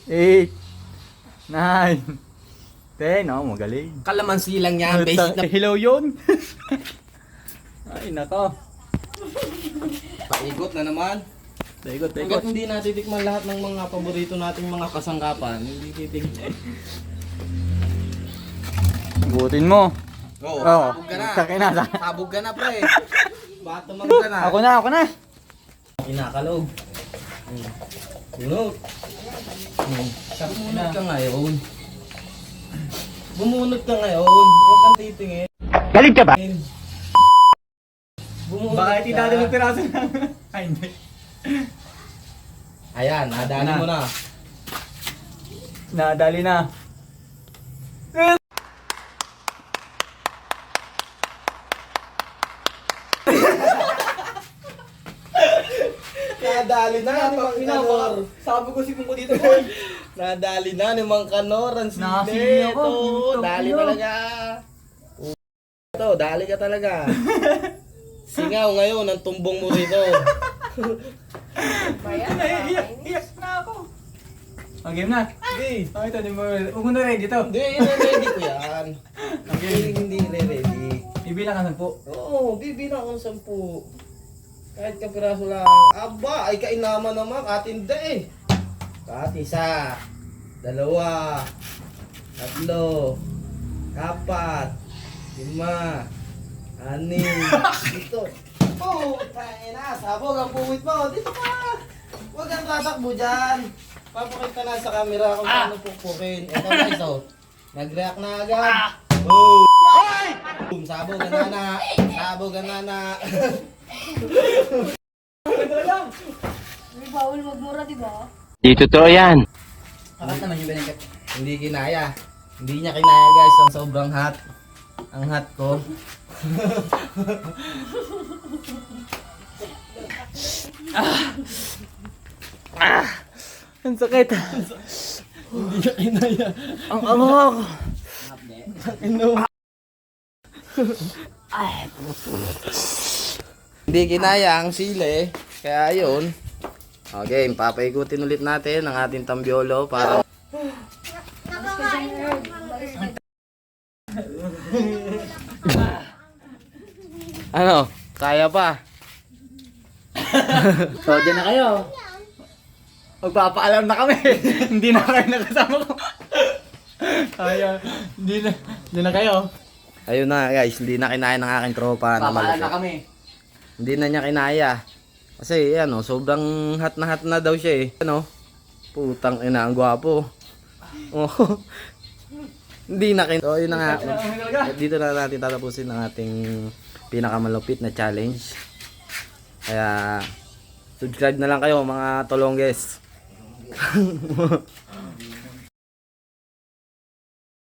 8, 9, 10. Oh, magaling. Kalamansi lang yan. Basic na Hello yun. Ay, nako. paikot na naman. Ikot, ikot. Hanggat hindi natitikman lahat ng mga paborito nating mga kasangkapan, hindi titikman. Gutin mo. Oo, Oo. sabog ka na. Sakin na. Sabog ka na, pre. Batamang ka na. Ako na, ako na. Kinakalog. Bunot. Bumunot ka ngayon. Bumunot ka ngayon. Huwag kang titingin. Galit ka ba? Bumunot Baka ka. itidali ng piraso lang. Ay, hindi. Ayan, nadali Ano? mo na. Nadali na. Nadali na ni Mang Kanor. Sabi ko si Pungko dito. Nadali na ni Mang Kanor. Ang Nakasili sili. ako. Ito, Puto, dali puto. talaga. Ito, dali ka talaga. Singaw ngayon ang tumbong mo rito. Iyak na ako. Game na. Hindi. Okay, ito. Huwag mo na ready to. Hindi, i-ready ko yan. Hindi i-ready. Ibilang ka 10. Oo, bibilang ko ng 10. Kahit kapiraso lang. Aba, ay kainama naman. Katindi eh. Kat isa. 2. 3. 4. 5. 6. Ito. Oh, tayo na. Sabog ang puwit mo. Dito ka. Huwag kang tatakbo dyan. Papakita na sa camera kung paano pupukin. Ito guys, oh. Nag-react na agad. Oh. Boom, sabog ang nana. Sabog ang nana. May bawal magmura, di ba? Di totoo yan. Akas naman yung binigay. Hindi kinaya. Hindi niya kinaya guys. Ang sobrang hot. Ang hot ko. Ang sakit. Hindi niya kinaya. Ang angok. Hindi kinaya ang sili. Kaya yun. Okay, papaikutin ulit natin ang ating tambiolo para ano, kaya pa. So, dyan na kayo. Magpapaalam na kami. Hindi na kayo nakasama ko. Ayun. Hindi na kayo. Ayun na guys, hindi na kinaya ng aking tropa na Papaalam na malaki. kami. Hindi na niya kinaya. Kasi ano, sobrang hot na daw siya eh. Ano? Putang ina, ang gwapo. Oh. Hindi na kin. So, yun na nga. Dito na natin tatapusin ang ating pinakamalupit na challenge. Kaya subscribe na lang kayo mga tolongges.